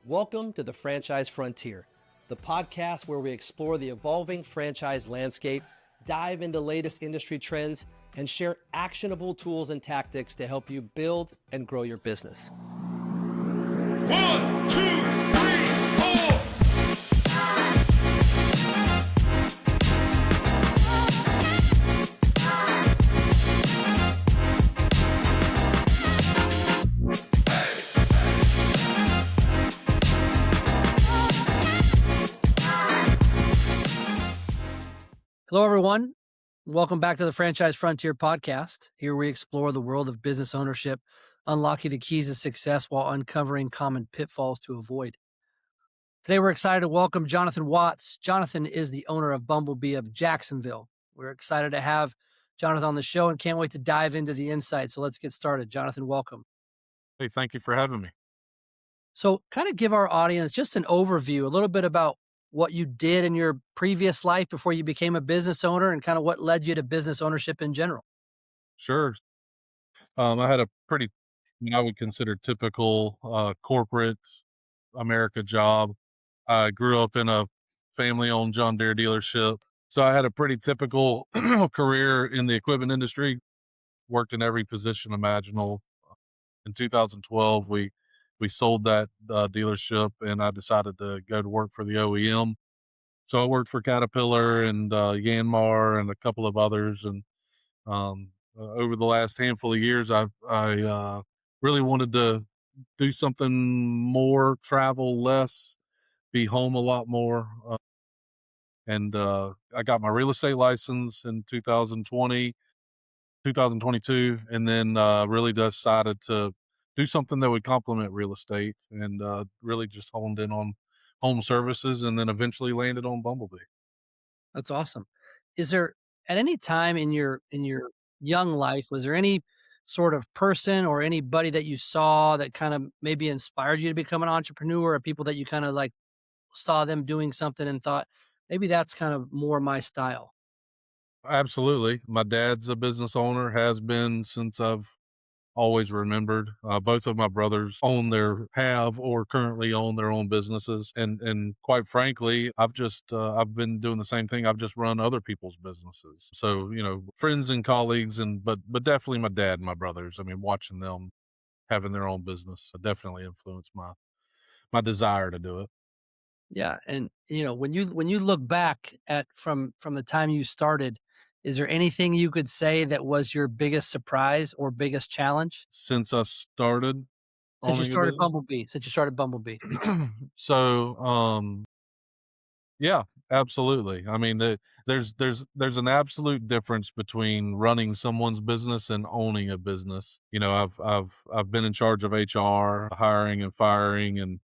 Welcome to the Franchise Frontier, the podcast where we explore the evolving franchise landscape, dive into latest industry trends, and share actionable tools and tactics to help you build and grow your business. 1, 2, 3, 4. Hello, everyone. Welcome back to the Franchise Frontier podcast. Here we explore the world of business ownership, unlocking the keys to success while uncovering common pitfalls to avoid. Today, we're excited to welcome Jonathan Watts. Jonathan is the owner of Bumble Bee of Jacksonville. We're excited to have Jonathan on the show and can't wait to dive into the insights. So let's get started. Jonathan, welcome. Hey, thank you for having me. So kind of give our audience just an overview, a little bit about what you did in your previous life before you became a business owner and kind of what led you to business ownership in general. Sure. I had a pretty, I would consider typical corporate America job. I grew up in a family-owned John Deere dealership. So I had a pretty typical career in the equipment industry, worked in every position imaginable. In 2012, we sold that dealership and I decided to go to work for the OEM. So I worked for Caterpillar and Yanmar and a couple of others. And over the last handful of years, I really wanted to do something more, travel less, be home a lot more. And I got my real estate license in 2022, and then really decided to do something that would complement real estate and really just honed in on home services and then eventually landed on Bumble Bee. That's awesome. Is there at any time in your young life, was there any sort of person or anybody that you saw that kind of maybe inspired you to become an entrepreneur, or people that you kind of like saw them doing something and thought, maybe that's kind of more my style? Absolutely. My dad's a business owner, has been since I've always remembered. Both of my brothers have or currently own their own businesses. And quite frankly, I've been doing the same thing. I've just run other people's businesses. So, friends and colleagues but definitely my dad and my brothers. I mean, watching them having their own business definitely influenced my desire to do it. Yeah, and when you look back at from the time you started, is there anything you could say that was your biggest surprise or biggest challenge Since I started since you owning a started business. Bumblebee? Since you started Bumblebee? So, yeah, absolutely. I mean, there's an absolute difference between running someone's business and owning a business. I've been in charge of HR, hiring and firing, and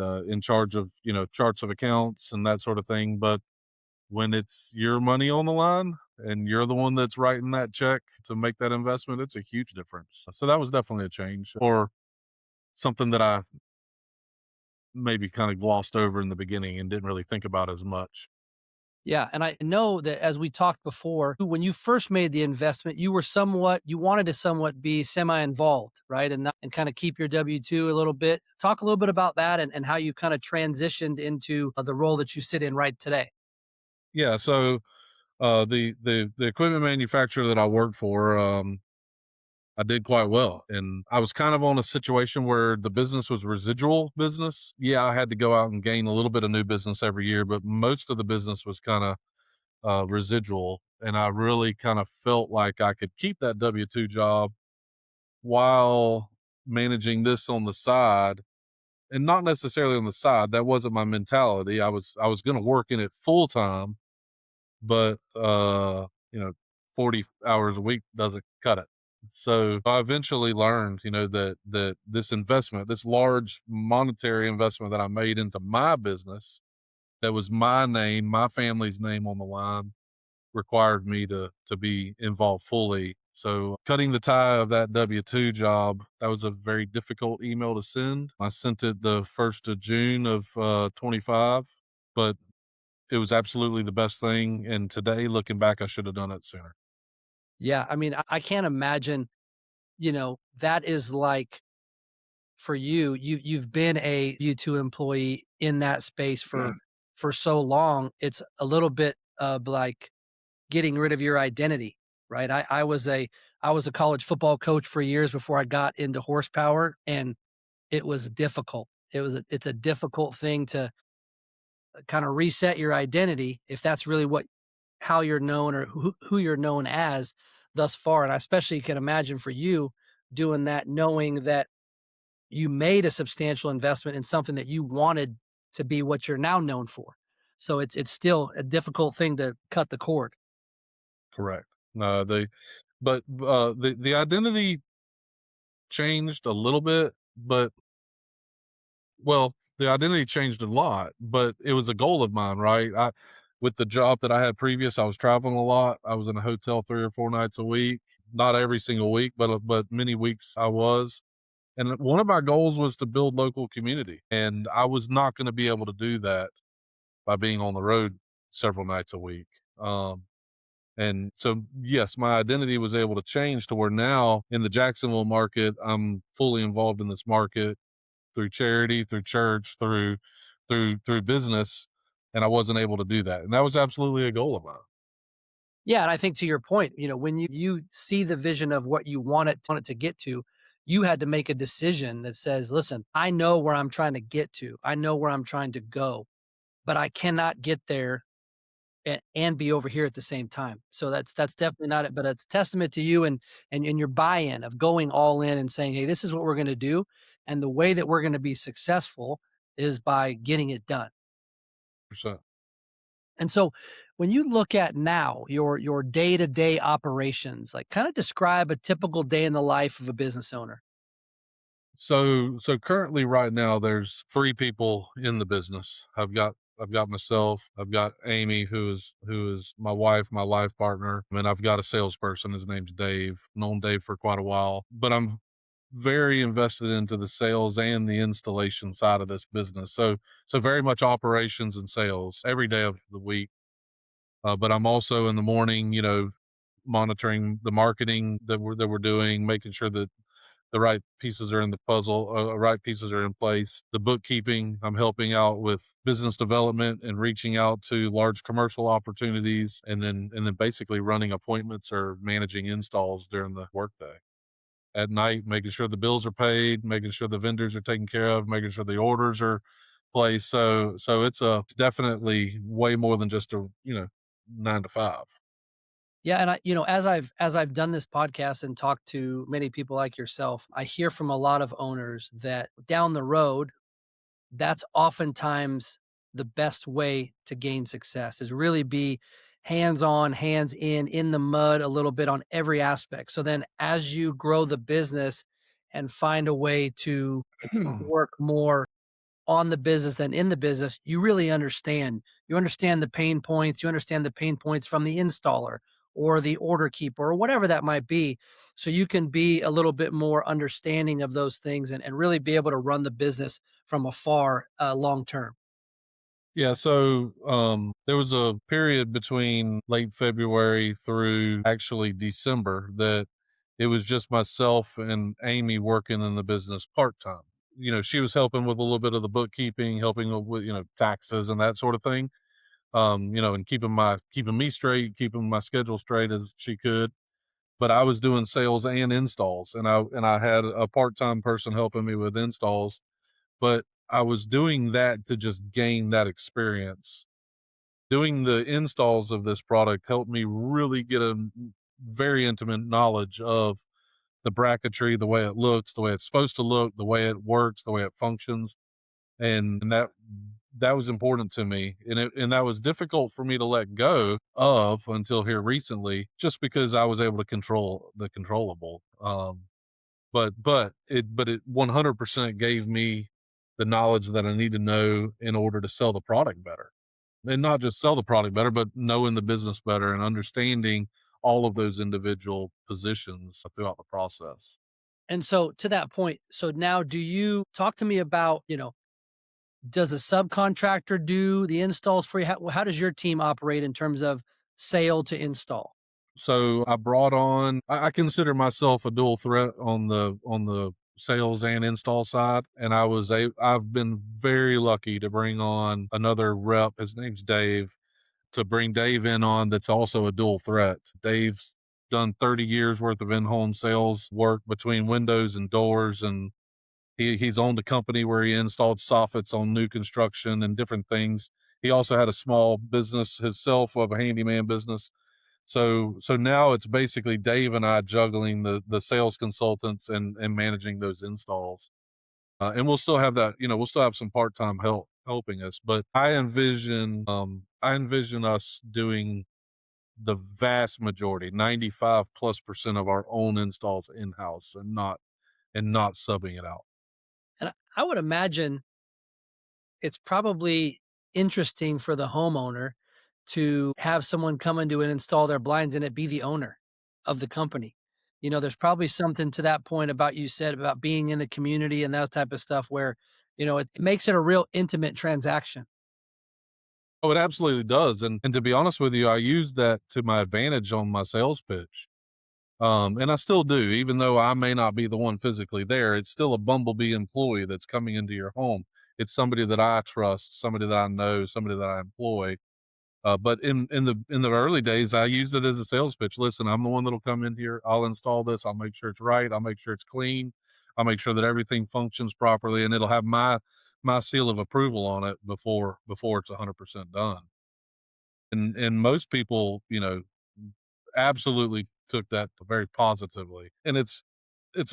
in charge of charts of accounts and that sort of thing. But when it's your money on the line and you're the one that's writing that check to make that investment, it's a huge difference. So that was definitely a change, or something that I maybe kind of glossed over in the beginning and didn't really think about as much. Yeah, and I know that as we talked before, when you first made the investment, you wanted to somewhat be semi-involved, right? And kind of keep your W-2 a little bit. Talk a little bit about that and how you kind of transitioned into the role that you sit in right today. Yeah. So the equipment manufacturer that I worked for, I did quite well. And I was kind of on a situation where the business was residual business. Yeah, I had to go out and gain a little bit of new business every year, but most of the business was kind of residual. And I really kind of felt like I could keep that W-2 job while managing this on the side, and not necessarily on the side. That wasn't my mentality. I was going to work in it full time, but 40 hours a week doesn't cut it. So I eventually learned, that this investment, this large monetary investment that I made into my business, that was my name, my family's name on the line, required me to be involved fully. So cutting the tie of that W-2 job, that was a very difficult email to send. I sent it the 1st of June of 25, but it was absolutely the best thing. And today, looking back, I should have done it sooner. Yeah, I mean, I can't imagine, that is like for you've been a W-2 employee in that space for so long, it's a little bit of like getting rid of your identity, right? I was a college football coach for years before I got into horsepower, and it was difficult. It's a difficult thing to kind of reset your identity if that's really what how you're known or who you're known as thus far. And I especially can imagine for you doing that, knowing that you made a substantial investment in something that you wanted to be what you're now known for. So it's still a difficult thing to cut the cord. Correct. No, the identity changed a little bit, but well, the identity changed a lot, but it was a goal of mine, right? With the job that I had previous, I was traveling a lot. I was in a hotel 3 or 4 nights a week, not every single week, but many weeks I was. And one of my goals was to build local community, and I was not going to be able to do that by being on the road several nights a week. And so, yes, my identity was able to change to where now in the Jacksonville market, I'm fully involved in this market through charity, through church, through business, and I wasn't able to do that. And that was absolutely a goal of mine. Yeah, and I think to your point, when you see the vision of what you want it to get to, you had to make a decision that says, "Listen, I know where I'm trying to get to. I know where I'm trying to go, but I cannot get there and be over here at the same time." So that's definitely not it, but it's a testament to you and your buy-in of going all in and saying, "Hey, this is what we're going to do, and the way that we're going to be successful is by getting it done." Percent. And so when you look at now your day-to-day operations, like kind of describe a typical day in the life of a business owner. So currently right now there's 3 people in the business. I've got myself, I've got Amy who is my wife, my life partner, and I've got a salesperson. His name's Dave. Known Dave for quite a while, but I'm very invested into the sales and the installation side of this business. So very much operations and sales every day of the week. But I'm also in the morning, monitoring the marketing that we're doing, making sure that the right pieces are in the puzzle, right pieces are in place. The bookkeeping, I'm helping out with business development and reaching out to large commercial opportunities, and then basically running appointments or managing installs during the workday. At night, making sure the bills are paid, making sure the vendors are taken care of, making sure the orders are placed. So it's definitely way more than just a 9 to 5. Yeah, and as I've done this podcast and talked to many people like yourself, I hear from a lot of owners that down the road, that's oftentimes the best way to gain success is really be hands on, hands in the mud a little bit on every aspect. So then as you grow the business and find a way to work more on the business than in the business, you really understand. You understand the pain points, you understand the pain points from the installer or the order keeper or whatever that might be. So you can be a little bit more understanding of those things and really be able to run the business from afar long term. Yeah, so there was a period between late February through actually December that it was just myself and Amy working in the business part time. She was helping with a little bit of the bookkeeping, helping with taxes and that sort of thing. And keeping me straight, keeping my schedule straight as she could. But I was doing sales and installs, and I had a part time person helping me with installs, but I was doing that to just gain that experience. Doing the installs of this product helped me really get a very intimate knowledge of the bracketry, the way it looks, the way it's supposed to look, the way it works, the way it functions. And that was important to me. And that was difficult for me to let go of until here recently, just because I was able to control the controllable. But it 100% gave me the knowledge that I need to know in order to sell the product better. And not just sell the product better, but knowing the business better and understanding all of those individual positions throughout the process. And so to that point, so now do you talk to me about, does a subcontractor do the installs for you? How does your team operate in terms of sale to install? So I brought on, I consider myself a dual threat on the sales and install side, and I've been very lucky to bring on another rep. His name's Dave. To bring Dave in on that's also a dual threat. Dave's done 30 years worth of in-home sales work between windows and doors, and he's owned a company where he installed soffits on new construction and different things. He also had a small business himself of a handyman business. So now it's basically Dave and I juggling the sales consultants and managing those installs. And we'll still have that, we'll still have some part-time help helping us, but I envision us doing the vast majority, 95 plus percent of our own installs in-house and not subbing it out. And I would imagine it's probably interesting for the homeowner to have someone come into and install their blinds and it be the owner of the company. There's probably something to that point about you said about being in the community and that type of stuff where, it makes it a real intimate transaction. Oh, it absolutely does, and to be honest with you, I use that to my advantage on my sales pitch. And I still do, even though I may not be the one physically there, it's still a Bumble Bee employee that's coming into your home. It's somebody that I trust, somebody that I know, somebody that I employ. But in the early days, I used it as a sales pitch. Listen, I'm the one that'll come in here. I'll install this. I'll make sure it's right. I'll make sure it's clean. I'll make sure that everything functions properly, and it'll have my seal of approval on it before it's 100% done. And most people, absolutely took that very positively. And it's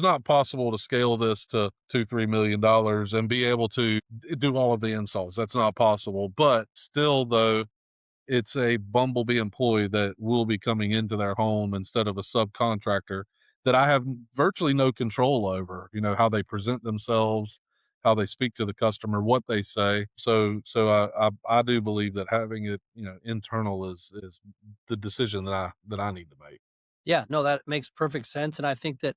not possible to scale this to 2-3 million dollars and be able to do all of the installs. That's not possible. But still, though, it's a Bumblebee employee that will be coming into their home instead of a subcontractor that I have virtually no control over, how they present themselves, how they speak to the customer, what they say. So I do believe that having it, internal is the decision that I need to make. Yeah, no, that makes perfect sense. And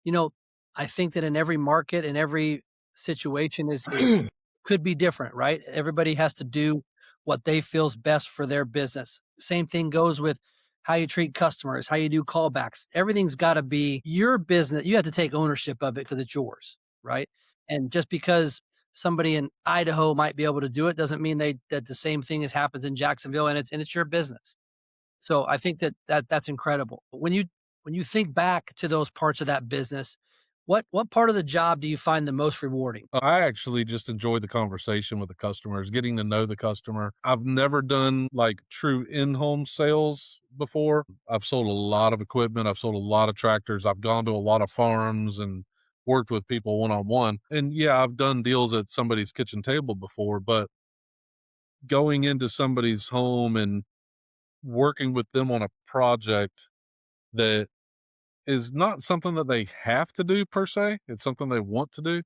you know, I think that in every market and every situation is could be different, right? Everybody has to do what they feels best for their business. Same thing goes with how you treat customers, how you do callbacks. Everything's got to be your business. You have to take ownership of it because it's yours, right? And just because somebody in Idaho might be able to do it doesn't mean that the same thing as happens in Jacksonville and it's your business. So I think that's incredible. But when you think back to those parts of that business, what part of the job do you find the most rewarding? I actually just enjoy the conversation with the customers, getting to know the customer. I've never done like true in-home sales before. I've sold a lot of equipment. I've sold a lot of tractors. I've gone to a lot of farms and worked with people one on one. And yeah, I've done deals at somebody's kitchen table before, but going into somebody's home and working with them on a project that is not something that they have to do per se, it's something they want to do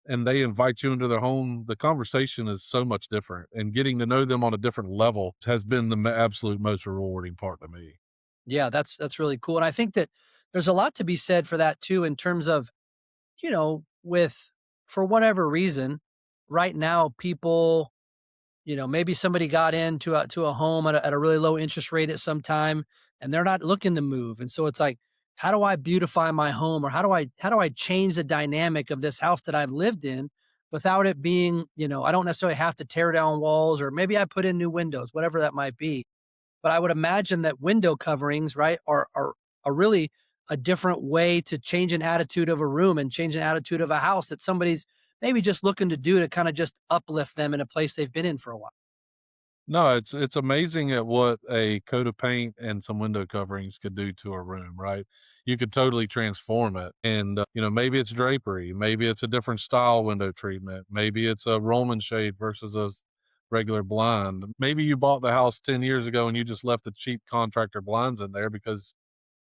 and they invite you into their home, the conversation is so much different. And getting to know them on a different level has been the absolute most rewarding part to me. Yeah, that's really cool. And I think that there's a lot to be said for that too, in terms of, with for whatever reason, right now, people, maybe somebody got into a home at a really low interest rate at some time and they're not looking to move. And so it's like, how do I beautify my home or how do I change the dynamic of this house that I've lived in without it being, I don't necessarily have to tear down walls or maybe I put in new windows, whatever that might be. But I would imagine that window coverings, right, are really a different way to change an attitude of a room and change an attitude of a house that somebody's maybe just looking to do to kind of just uplift them in a place they've been in for a while. No, it's amazing at what a coat of paint and some window coverings could do to a room, right? You could totally transform it. And, maybe it's drapery, maybe it's a different style window treatment, maybe it's a Roman shade versus a regular blind. Maybe you bought the house 10 years ago and you just left the cheap contractor blinds in there because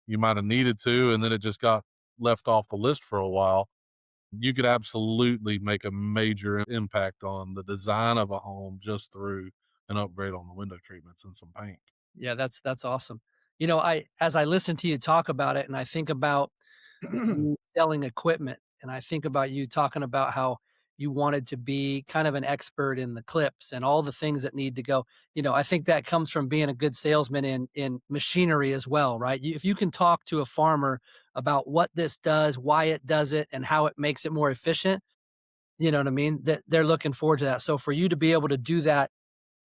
you might have needed to, and then it just got left off the list for a while. You could absolutely make a major impact on the design of a home just through an upgrade on the window treatments and some paint. Yeah, that's awesome. I as I listen to you talk about it and I think about you selling equipment and I think about you talking about how you wanted to be kind of an expert in the clips and all the things that need to go. I think that comes from being a good salesman in machinery as well, right? If you can talk to a farmer about what this does, why it does it, and how it makes it more efficient, you know what I mean? That they're looking forward to that. So for you to be able to do that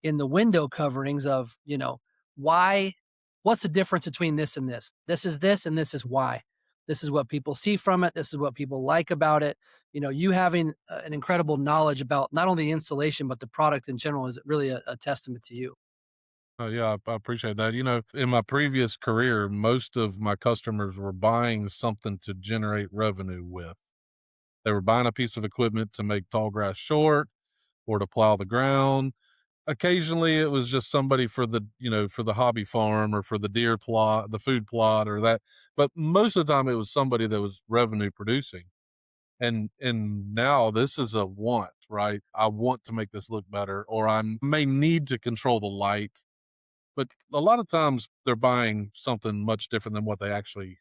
in the window coverings of, why what's the difference between this and this? This is this and this is why. This is what people see from it. This is what people like about it. You having an incredible knowledge about not only installation, but the product in general is really a testament to you. Oh, yeah, I appreciate that. In my previous career, most of my customers were buying something to generate revenue with. They were buying a piece of equipment to make tall grass short or to plow the ground. Occasionally, it was just somebody for the hobby farm or for the deer plot, the food plot or that. But most of the time, it was somebody that was revenue producing. And now this is a want, right? I want to make this look better, or I may need to control the light, but a lot of times they're buying something much different than what they actually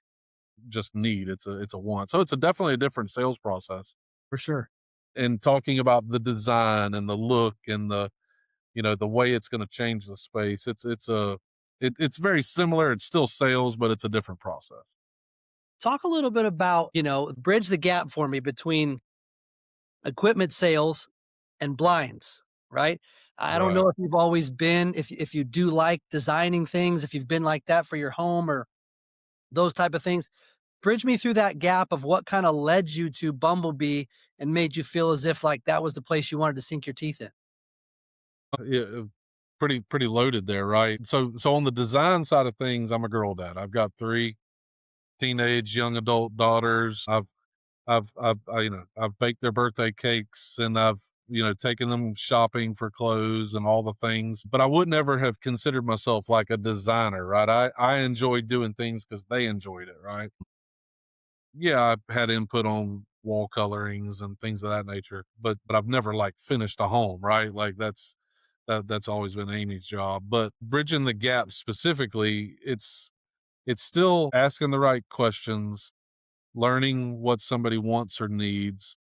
just need. It's a want. So it's definitely a different sales process. For sure. And talking about the design and the look and the way it's going to change the space. It's very similar. It's still sales, but it's a different process. Talk a little bit about, bridge the gap for me between equipment sales and blinds, right? I don't Right. know if you've always been, if you do like designing things, if you've been like that for your home or those type of things. Bridge me through that gap of what kind of led you to Bumblebee and made you feel as if like that was the place you wanted to sink your teeth in. Yeah, pretty loaded there, right? So on the design side of things, I'm a girl dad. I've got 3 teenage young adult daughters. I've baked their birthday cakes and I've, taken them shopping for clothes and all the things, but I would never have considered myself like a designer, right? I enjoyed doing things because they enjoyed it, right? Yeah, I've had input on wall colorings and things of that nature, but I've never like finished a home, right? Like that's always been Amy's job. But bridging the gap specifically, it's still asking the right questions, learning what somebody wants or needs,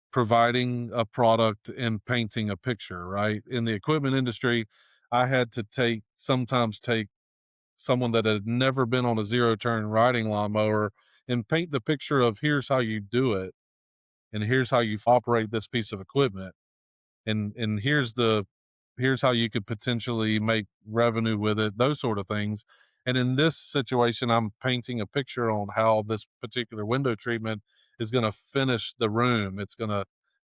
providing a product and painting a picture, right? In the equipment industry, I had to sometimes take someone that had never been on a zero turn riding lawnmower and paint the picture of here's how you do it and here's how you operate this piece of equipment and here's how you could potentially make revenue with it, those sort of things. And in this situation, I'm painting a picture on how this particular window treatment is going to finish the room. It's going to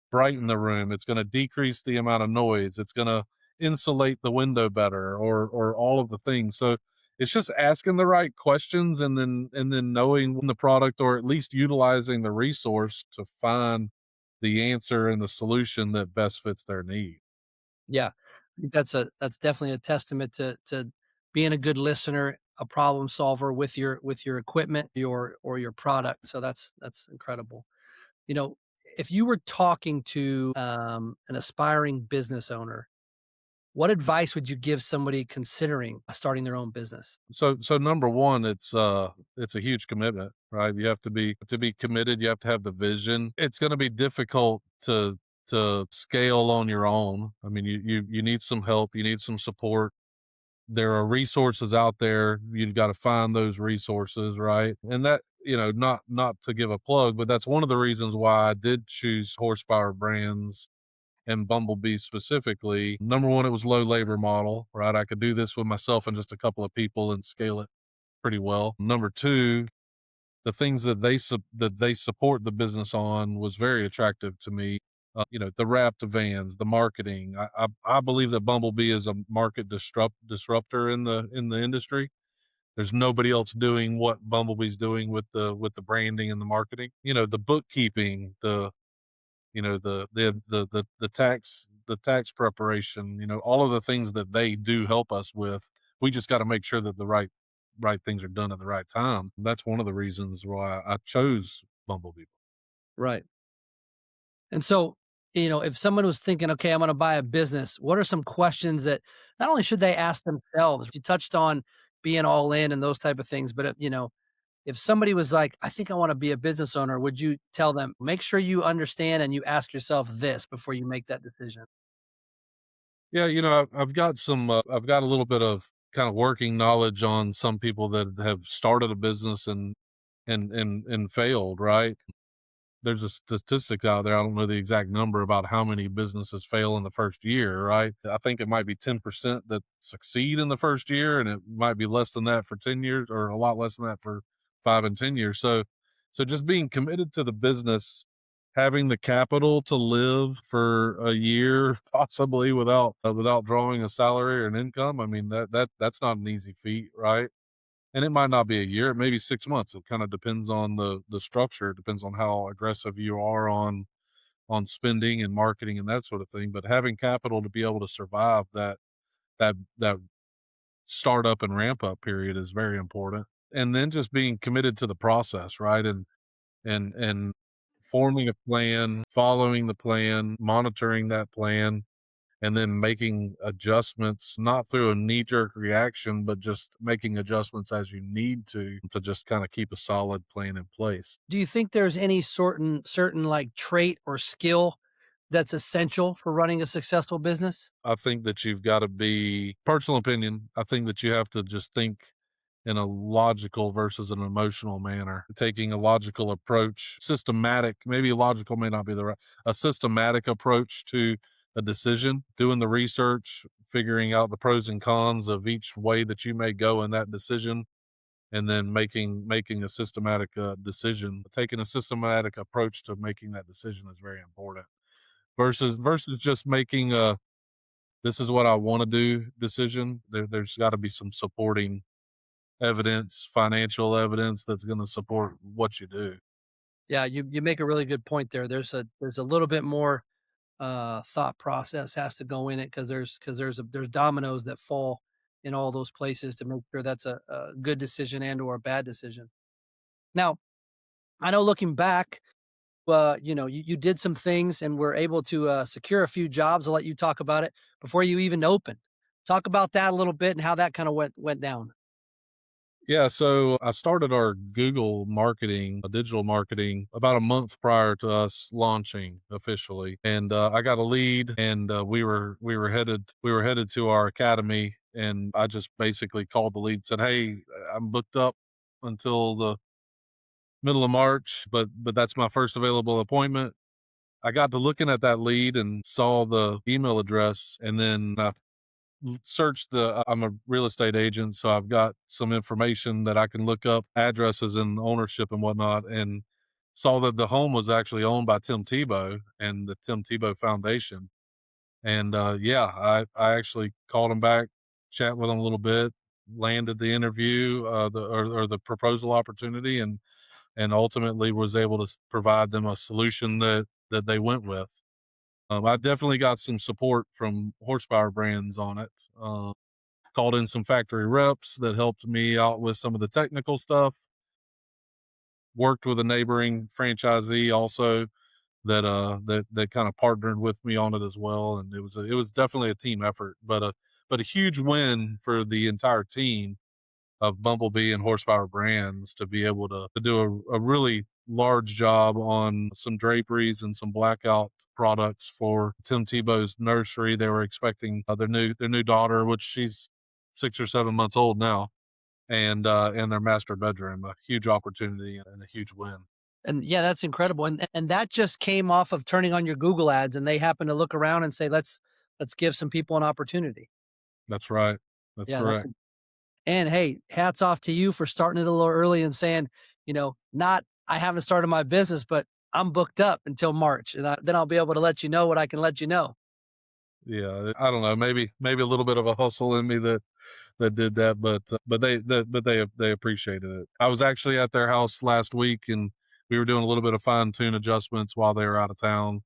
brighten the room. It's going to decrease the amount of noise. It's going to insulate the window better, or all of the things. So it's just asking the right questions and then knowing the product, or at least utilizing the resource to find the answer and the solution that best fits their need. Yeah. I think that's definitely a testament to being a good listener, a problem solver with your equipment, your product. So that's incredible. You know, if you were talking to an aspiring business owner, what advice would you give somebody considering starting their own business? So number one, it's a huge commitment, right? You have to be committed. You have to have the vision. It's going to be difficult to scale on your own. I mean, you need some help. You need some support. There are resources out there. You've got to find those resources, right? And that, not to give a plug, but that's one of the reasons why I did choose Horsepower Brands and Bumblebee specifically. Number one, it was low labor model, right? I could do this with myself and just a couple of people and scale it pretty well. Number two, the things that they support the business on was very attractive to me. The wrapped vans, the marketing. I believe that Bumblebee is a market disruptor in the industry. There's nobody else doing what Bumblebee's doing with the branding and the marketing. The bookkeeping, the tax preparation, all of the things that they do help us with. We just got to make sure that the right things are done at the right time. That's one of the reasons why I chose Bumblebee. Right. And so, if someone was thinking, okay, I'm going to buy a business, what are some questions that not only should they ask themselves? You touched on being all in and those type of things, but If somebody was like, I think I want to be a business owner, would you tell them, make sure you understand and you ask yourself this before you make that decision? Yeah, I've got I've got a little bit of kind of working knowledge on some people that have started a business and failed, right? There's a statistic out there. I don't know the exact number about how many businesses fail in the first year, right? I think it might be 10% that succeed in the first year, and it might be less than that for 10 years, or a lot less than that for 5 and 10 years. So just being committed to the business, having the capital to live for a year, possibly without drawing a salary or an income. I mean, that's not an easy feat, right? And it might not be a year, it may be 6 months. It kinda depends on the structure. It depends on how aggressive you are on spending and marketing and that sort of thing, but having capital to be able to survive that startup and ramp up period is very important. And then just being committed to the process, right? And forming a plan, following the plan, monitoring that plan, and then making adjustments, not through a knee jerk reaction, but just making adjustments as you need to just kind of keep a solid plan in place. Do you think there's any certain like trait or skill that's essential for running a successful business? I think that you've got to be personal opinion. I think that you have to just think in a logical versus an emotional manner, taking a logical approach, systematic, maybe logical may not be the right, a systematic approach to a decision, doing the research, figuring out the pros and cons of each way that you may go in that decision, and then making a systematic decision. Taking a systematic approach to making that decision is very important versus just making a this is what I want to do decision. There's got to be some supporting evidence, financial evidence that's gonna support what you do. Yeah, you make a really good point there. There's a little bit more thought process has to go in it because there's dominoes that fall in all those places to make sure that's a good decision and or a bad decision. Now, I know looking back, you did some things and were able to secure a few jobs. I'll let you talk about it before you even opened. Talk about that a little bit and how that kind of went down. Yeah, so I started our Google marketing, digital marketing about a month prior to us launching officially. And I got a lead and we were headed to our academy, and I just basically called the lead and said, "Hey, I'm booked up until the middle of March, but that's my first available appointment." I got to looking at that lead and saw the email address, and then searched I'm a real estate agent, so I've got some information that I can look up addresses and ownership and whatnot, and saw that the home was actually owned by Tim Tebow and the Tim Tebow Foundation. And yeah, I actually called him back, chat with him a little bit, landed the interview, or the proposal opportunity, and ultimately was able to provide them a solution that they went with. I definitely got some support from horsepower brands on it. Called in some factory reps that helped me out with some of the technical stuff. Worked with a neighboring franchisee also that kind of partnered with me on it as well, and it was definitely a team effort, but a huge win for the entire team of Bumble Bee and Horsepower Brands to be able to do a really large job on some draperies and some blackout products for Tim Tebow's nursery. They were expecting their new daughter, which she's 6 or 7 months old now, and their master bedroom. A huge opportunity and a huge win. And yeah, that's incredible. And that just came off of turning on your Google ads and they happen to look around and say, let's give some people an opportunity. That's right. That's Yeah, correct. and hey, hats off to you for starting it a little early and saying, not I haven't started my business, but I'm booked up until March, and then I'll be able to let you know what I can let you know. Yeah, I don't know. Maybe a little bit of a hustle in me that did that, but they appreciated it. I was actually at their house last week, and we were doing a little bit of fine tune adjustments while they were out of town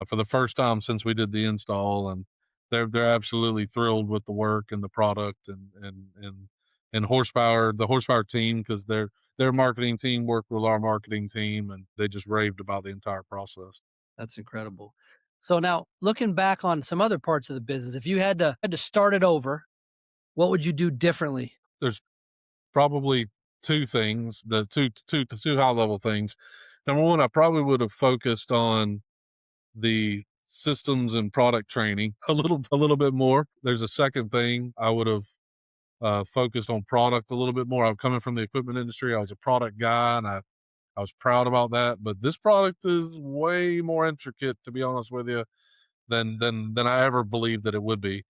for the first time since we did the install, and they're absolutely thrilled with the work and the product and horsepower, the horsepower team, because their marketing team worked with our marketing team, and they just raved about the entire process. That's incredible. So now, looking back on some other parts of the business, if you had to start it over, what would you do differently? There's probably two things, the two high level things. Number one, I probably would have focused on the systems and product training a little bit more. There's a second thing I would have focused on product a little bit more. I'm coming from the equipment industry. I was a product guy, and I was proud about that. But this product is way more intricate, to be honest with you, than I ever believed that it would be.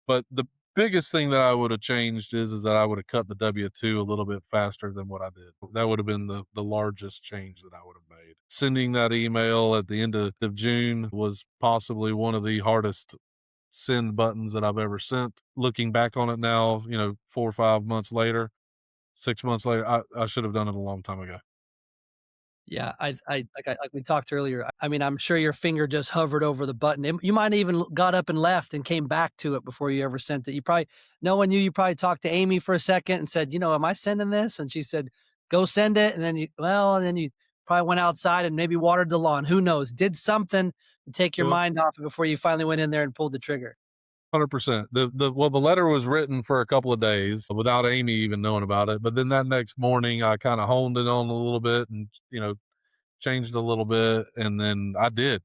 But the biggest thing that I would have changed is that I would have cut the W-2 a little bit faster than what I did. That would have been the largest change that I would have made. Sending that email at the end of June was possibly one of the hardest send buttons that I've ever sent. Looking back on it now, 4 or 5 months later, 6 months later, I should have done it a long time ago. Yeah, like we talked earlier. I mean, I'm sure your finger just hovered over the button. You might even got up and left and came back to it before you ever sent it. You probably, knowing you, you probably talked to Amy for a second and said, "Am I sending this?" And she said, "Go send it." And then and then you probably went outside and maybe watered the lawn. Who knows? Did something to take your Well, mind off it before you finally went in there and pulled the trigger. 100%. The letter was written for a couple of days without Amy even knowing about it. But then that next morning, I kind of honed it on a little bit and changed a little bit, and then I did.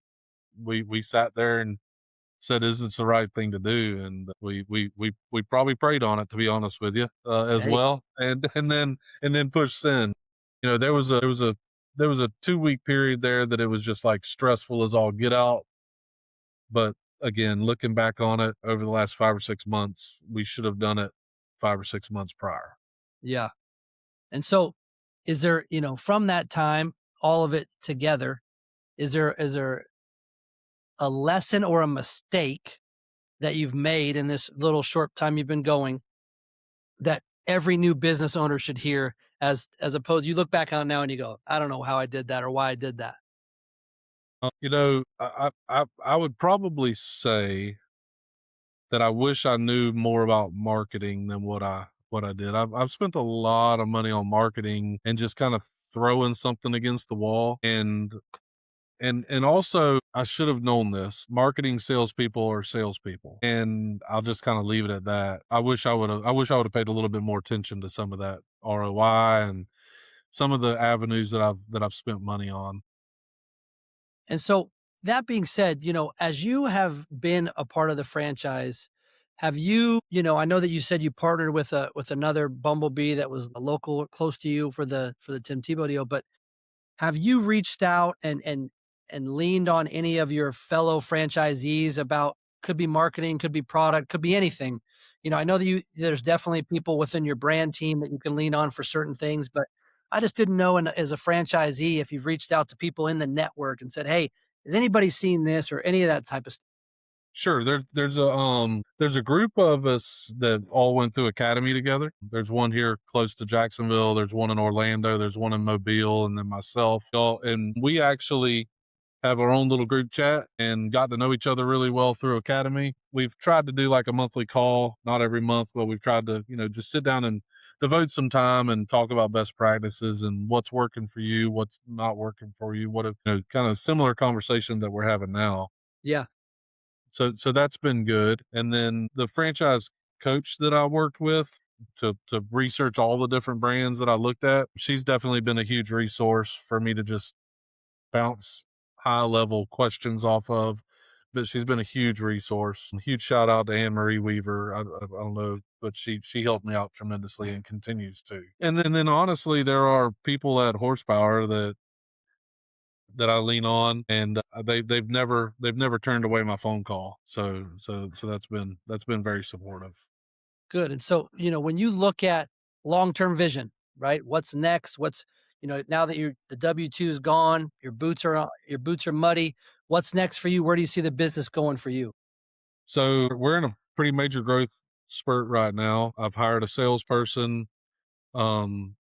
We sat there and said, "Is this the right thing to do?" And we probably prayed on it, to be honest with you, as Hey, well, and then push send. There was a 2 week period there that it was just like stressful as all get out. But again, looking back on it over the last 5 or 6 months, we should have done it 5 or 6 months prior. yeah. And so, is there, from that time, all of it together, is there a lesson or a mistake that you've made in this little short time you've been going that every new business owner should hear, as opposed you look back on it now and you go, I don't know how I did that or why I did that. I would probably say that I wish I knew more about marketing than what I did. I've spent a lot of money on marketing and just kind of throwing something against the wall. And also, I should have known this. Marketing salespeople are salespeople, and I'll just kind of leave it at that. I wish I would have paid a little bit more attention to some of that ROI and some of the avenues that I've spent money on. And so, that being said, as you have been a part of the franchise, have you, I know that you said you partnered with another Bumblebee that was a local close to you for the Tim Tebow deal, but have you reached out and leaned on any of your fellow franchisees about, could be marketing, could be product, could be anything? I know that there's definitely people within your brand team that you can lean on for certain things, but I just didn't know, as a franchisee, if you've reached out to people in the network and said, "Hey, has anybody seen this?" or any of that type of stuff. Sure, there's a group of us that all went through academy together. There's one here close to Jacksonville. There's one in Orlando. There's one in Mobile, and then myself. And we actually have our own little group chat and got to know each other really well through academy. We've tried to do like a monthly call, not every month, but we've tried to, just sit down and devote some time and talk about best practices and what's working for you, what's not working for you, kind of similar conversation that we're having now. Yeah, So that's been good. And then the franchise coach that I worked with to research all the different brands that I looked at, she's definitely been a huge resource for me to just bounce high level questions off of. But she's been a huge resource. A huge shout out to Anne Marie Weaver. I don't know, but she helped me out tremendously and continues to. And then honestly, there are people at Horsepower that I lean on, and they've never turned away my phone call. So that's been very supportive. good. And so, when you look at long-term vision, right? What's next? Now that the W-2 is gone, your boots are muddy. What's next for you? Where do you see the business going for you? So we're in a pretty major growth spurt right now. I've hired a salesperson. Um,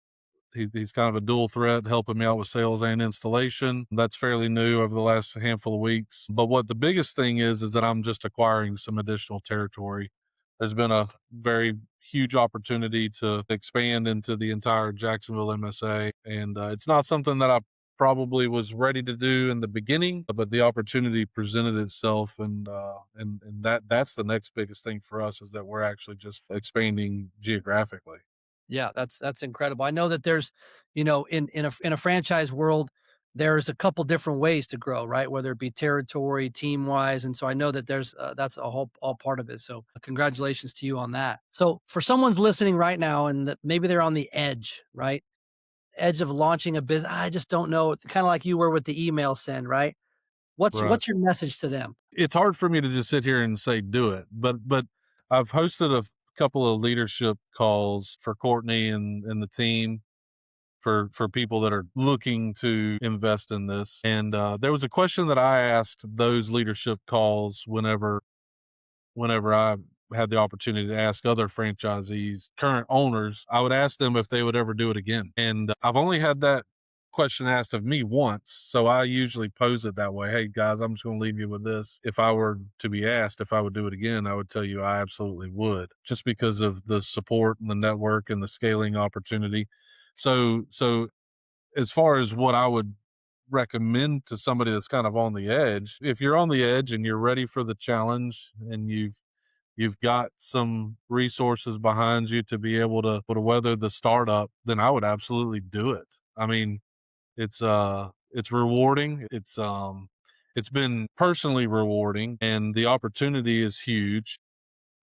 he's kind of a dual threat, helping me out with sales and installation. That's fairly new over the last handful of weeks. But what the biggest thing is that I'm just acquiring some additional territory. There's been a very huge opportunity to expand into the entire Jacksonville MSA, and it's not something that I probably was ready to do in the beginning, but the opportunity presented itself, and that's the next biggest thing for us is that we're actually just expanding geographically. Yeah, that's incredible. I know that there's, in a franchise world, there's a couple different ways to grow, right? Whether it be territory, team wise, and so I know that there's that's a whole all part of it. So congratulations to you on that. So for someone's listening right now, and that maybe they're on the edge, right? Edge of launching a business. I just don't know. Kind of like you were with the email send, right? Right. What's your message to them? It's hard for me to just sit here and say do it, but I've hosted a couple of leadership calls for Courtney and the team for people that are looking to invest in this. And there was a question that I asked those leadership calls whenever I had the opportunity to ask other franchisees, current owners, I would ask them if they would ever do it again. And I've only had that question asked of me once. So I usually pose it that way. Hey guys, I'm just going to leave you with this. If I were to be asked if I would do it again, I would tell you I absolutely would, just because of the support and the network and the scaling opportunity. So as far as what I would recommend to somebody that's kind of on the edge, if you're on the edge and you're ready for the challenge and you've got some resources behind you to be able to weather the startup, then I would absolutely do it. I mean, it's rewarding. It's been personally rewarding and the opportunity is huge.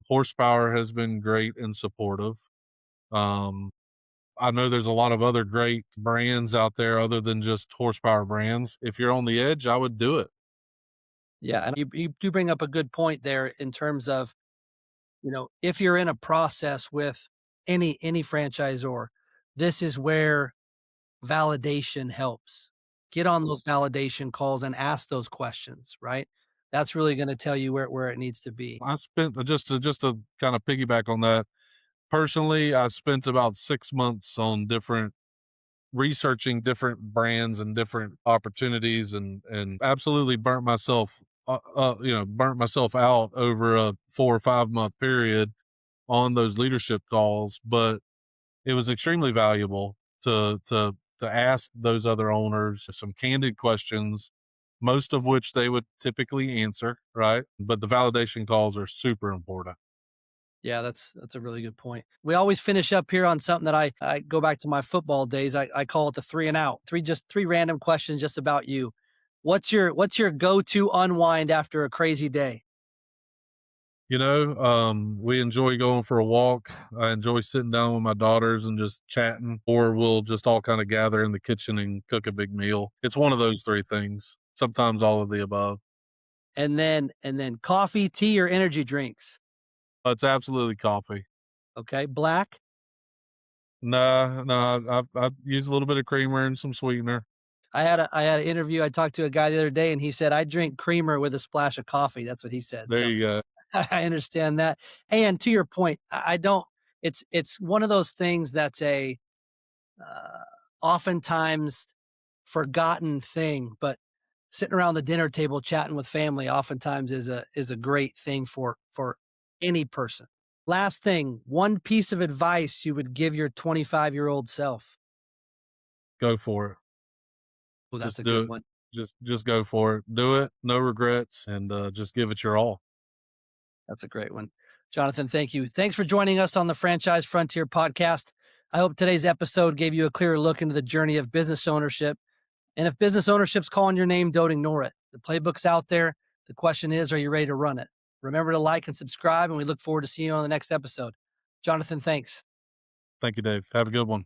Horsepower has been great and supportive. Um, I know there's a lot of other great brands out there other than just horsepower brands. If you're on the edge, I would do it. Yeah, and you do bring up a good point there in terms of, if you're in a process with any franchisor, this is where validation helps. Get on those validation calls and ask those questions, right? That's really gonna tell you where it needs to be. I spent just to kind of piggyback on that. Personally, I spent about 6 months on different researching different brands and different opportunities and absolutely burnt myself out over a 4 or 5 month period on those leadership calls, but it was extremely valuable to ask those other owners some candid questions, most of which they would typically answer, right? But the validation calls are super important. Yeah, that's a really good point. We always finish up here on something that I go back to my football days. I call it the 3 and out. Three random questions just about you. What's your go-to unwind after a crazy day? We enjoy going for a walk. I enjoy sitting down with my daughters and just chatting, or we'll just all kind of gather in the kitchen and cook a big meal. It's one of those three things. Sometimes all of the above. And then coffee, tea, or energy drinks. It's absolutely coffee. Okay, black. Nah, nah, I use a little bit of creamer and some sweetener. I had an interview. I talked to a guy the other day, and he said, "I drink creamer with a splash of coffee." That's what he said. There So you go. I understand that. And to your point, I don't. It's one of those things that's a uh, oftentimes forgotten thing, but sitting around the dinner table chatting with family oftentimes is a great thing for any person. Last thing, one piece of advice you would give your 25-year-old self. Go for it. Oh, that's Just a do good it. one. Just go for it. Do it. No regrets, and just give it your all. That's a great one. Jonathan, thank you. Thanks for joining us on the Franchise Frontier podcast. I hope today's episode gave you a clearer look into the journey of business ownership. And if business ownership's calling your name, don't ignore it. The playbook's out there. The question is, are you ready to run it? Remember to like and subscribe, and we look forward to seeing you on the next episode. Jonathan, thanks. Thank you, Dave. Have a good one.